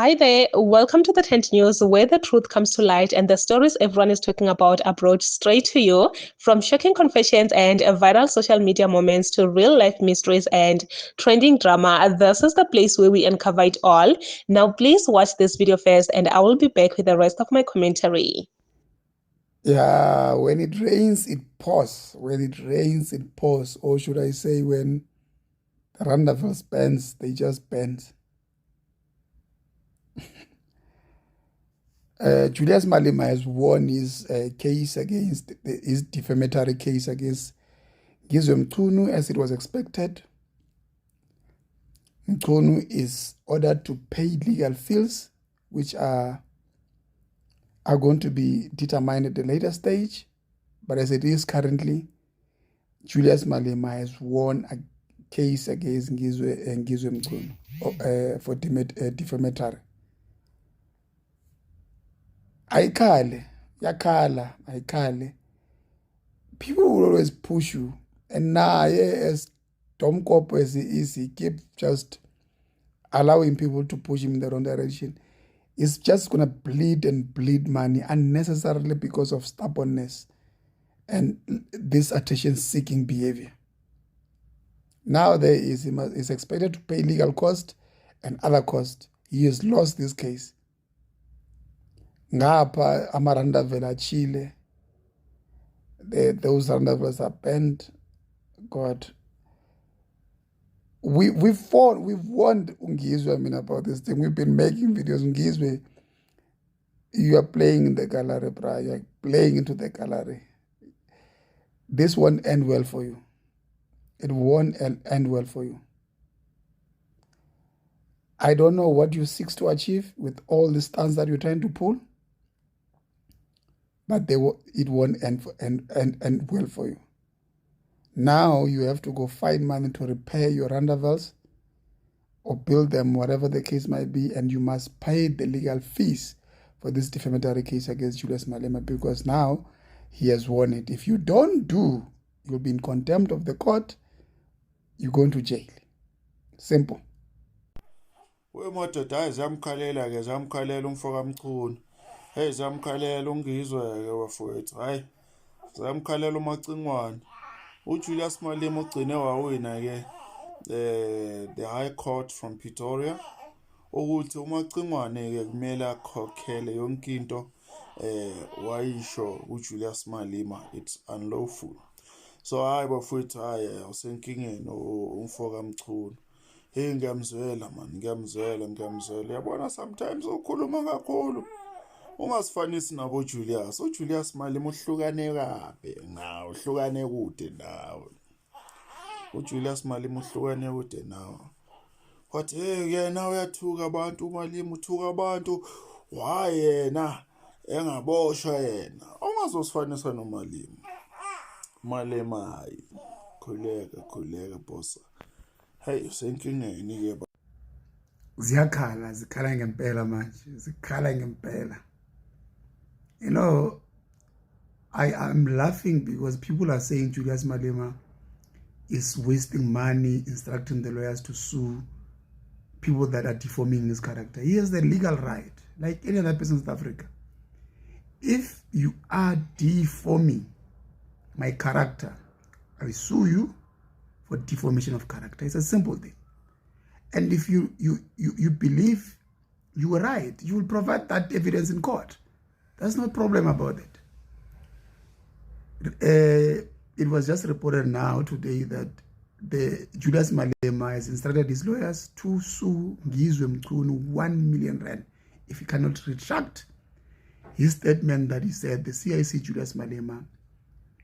Hi there, welcome to the Tent News, where the truth comes to light and the stories everyone is talking about are brought straight to you. From shocking confessions and viral social media moments to real life mysteries and trending drama, this is the place where we uncover it all. Now, please watch this video first, and I will be back with the rest of my commentary. Yeah, when it rains, it pours. When it rains, it pours. Or should I say, when the Randavels bends, they just bend. Julius Malema has won his case against his defamatory case against Ngizwe Mchunu, as it was expected. Mchunu is ordered to pay legal fees, which are going to be determined at a later stage. But as it is currently, Julius Malema has won a case against Ngizwe Mchunu for defamatory. Ayikale, people will always push you, and now, as Tom Kopo as he is, he keeps just allowing people to push him in the wrong direction. It's just gonna bleed and bleed money unnecessarily because of stubbornness and this attention-seeking behavior. Now there is expected to pay legal cost and other costs. He has lost this case. Ngapha amarandavela Chile. Those randavels are banned. God. We've warned Ngizwe about this thing. We've been making videos. Ngizwe, you are playing in the gallery, bro. You are playing into the gallery. This won't end well for you. It won't end well for you. I don't know what you seek to achieve with all the stunts that you're trying to pull, but it won't end well for you. Now you have to go find money to repair your randavels or build them, whatever the case might be, and you must pay the legal fees for this defamatory case against Julius Malema, because now he has won it. If you don't do, you'll be in contempt of the court. You're going to jail. Simple. Wemadoda hayi zamkhalela-ke zamkhalela umfoka Mchunu. Hey zamkhalela uNgizwe-ke wafowethu. Hayi zamkhalela uMacingwane. uJulius Malema ugcine wawina-ke the High Court from Pretoria, ukuthi uMacingwane-ke kumele akhokhele yonke into wayisho uJulius Malema, it's unlawful. So hayi bafowethu, hayi usenkingeni umfoka Mchunu. Hey ngiyamzwela man, ngiyamzwela. Yabona sometimes ukhuluma kakhulu. Ungasifanisi nabo Julius. uJulius Malema uhlukane kabi. Ngawo uhlukane kude nawe. uJulius Malema uhlukane kude nawe. But hey yena uyathuka abantu, uMalema uthuka abantu. Why yena engaboshwa yena? Ungazosifanisa noMalema. Malema hayi. Khuleka bossa. Hey usenkingeni ke. Zikhala ngempela manje. Zikhala ngempela. You know, I'm laughing because people are saying Julius Malema is wasting money instructing the lawyers to sue people that are deforming his character. He has the legal right, like any other person in South Africa. If you are deforming my character, I sue you for deformation of character. It's a simple thing. And if you believe you were right, you will provide that evidence in court. There's no problem about it. It was just reported now today that the Julius Malema has instructed his lawyers to sue Ngizwe Mchunu 1 million rand if he cannot retract his statement that he said the CIC Julius Malema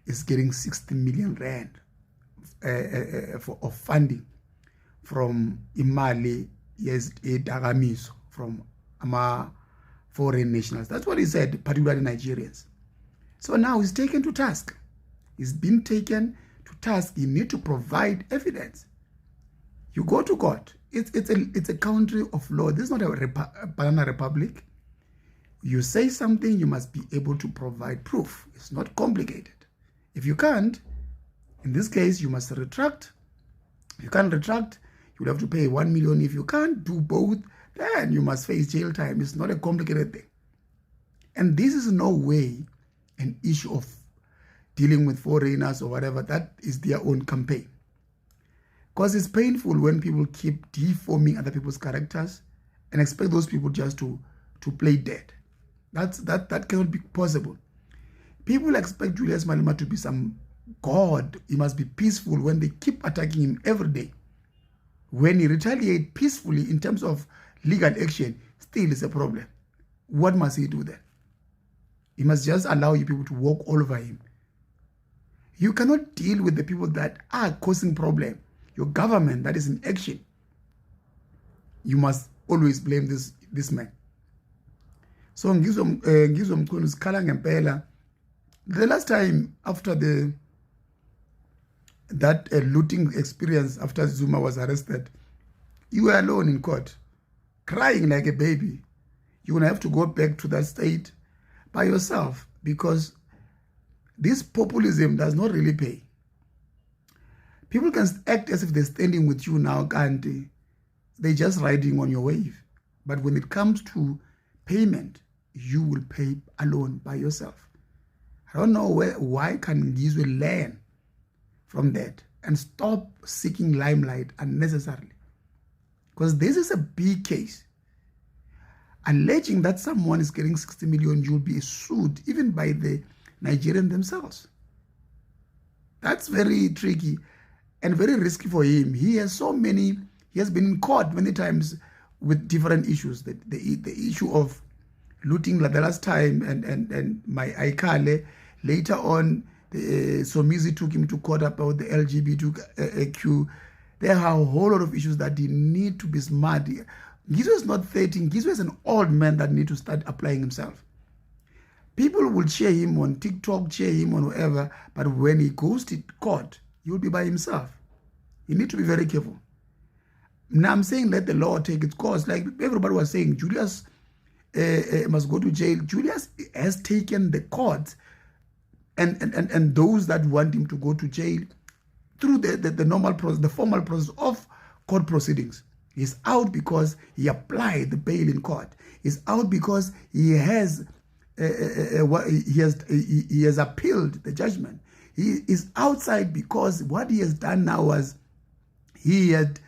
is getting 60 million rand of funding from imali yedagamiso from foreign nationals. That's what he said, particularly Nigerians. So now he's taken to task. He's been taken to task. You need to provide evidence. You go to court. It's a country of law. This is not a banana republic. You say something, you must be able to provide proof. It's not complicated. If you can't, in this case, you must retract. If you can't retract, you'll have to pay 1 million. If you can't do both, then you must face jail time. It's not a complicated thing. And this is no way an issue of dealing with foreigners or whatever. That is their own campaign. Because it's painful when people keep deforming other people's characters and expect those people just to play dead. That cannot be possible. People expect Julius Malema to be some god. He must be peaceful when they keep attacking him every day. When he retaliates peacefully in terms of legal action, still is a problem. What must he do then? He must just allow you people to walk all over him. You cannot deal with the people that are causing problem. Your government that is in action. You must always blame this man. So Ngizwa Mkhunu sikhala ngempela. The last time after that looting experience after Zuma was arrested, you were alone in court, crying like a baby. You're gonna have to go back to that state by yourself because this populism does not really pay. People can act as if they're standing with you now, and they're just riding on your wave. But when it comes to payment, you will pay alone by yourself. I don't know why can Ngizwe learn from that and stop seeking limelight unnecessarily. Because this is a big case. Alleging that someone is getting 60 million, you'll be sued even by the Nigerians themselves. That's very tricky and very risky for him. He has been in court many times with different issues. The issue of looting the last time and my Aikale. Later on, Somizi took him to court about the LGBTQ. There are a whole lot of issues that he need to be smart. Ngizwe is not 13. Ngizwe is an old man that need to start applying himself. People will cheer him on TikTok, cheer him on whatever, but when he goes to court, he will be by himself. You need to be very careful. Now I'm saying let the law take its course. Like everybody was saying, Julius must go to jail. Julius has taken the court and those that want him to go to jail through the normal process, the formal process of court proceedings. He's out because he applied the bail in court. He's out because he has appealed the judgment. He is outside because what he has done now was he had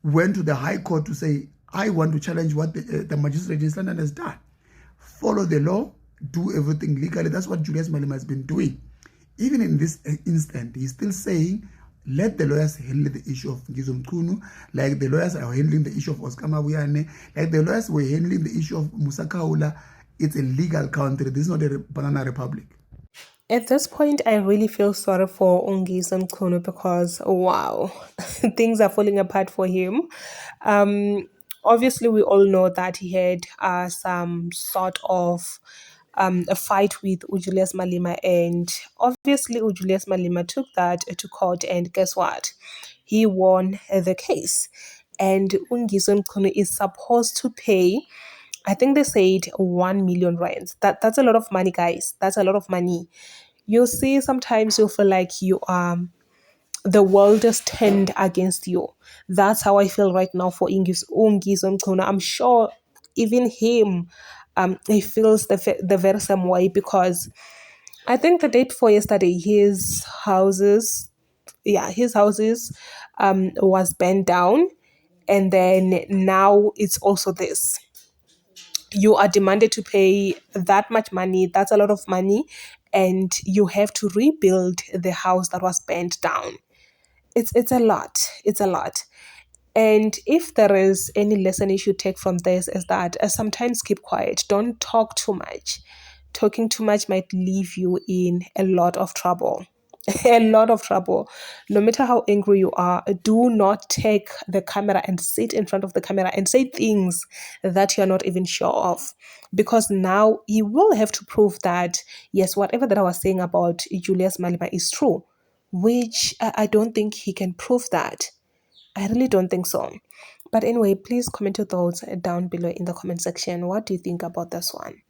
went to the High Court to say, I want to challenge what the magistrate in London has done. Follow the law, do everything legally. That's what Julius Malema has been doing. Even in this instant, he's still saying, let the lawyers handle the issue of Ngizwe Mkhunu, like the lawyers are handling the issue of Oscar Mabuyane, like the lawyers were handling the issue of Musa Kaula. It's a legal country. This is not a banana republic. At this point, I really feel sorry for Ngizwe Mkhunu because, wow, things are falling apart for him. Obviously, we all know that he had some sort of a fight with Julius Malema, and obviously Julius Malema took that to court, and guess what? He won the case. And Ngizwe Mkhunu is supposed to pay, I think they said 1 million rands. That's a lot of money, guys. That's a lot of money. You see, sometimes you feel like the world is turned against you. That's how I feel right now for Ngizwe Mkhunu. I'm sure even him, he feels the very same way because I think the day before yesterday, his houses was burned down, and then now it's also this. You are demanded to pay that much money. That's a lot of money, and you have to rebuild the house that was burnt down. It's a lot. It's a lot. And if there is any lesson you should take from this is that sometimes keep quiet. Don't talk too much. Talking too much might leave you in a lot of trouble. A lot of trouble. No matter how angry you are, do not take the camera and sit in front of the camera and say things that you're not even sure of. Because now you will have to prove that, yes, whatever that I was saying about Julius Malema is true, which I don't think he can prove that. I really don't think so. But anyway, please comment your thoughts down below in the comment section. What do you think about this one?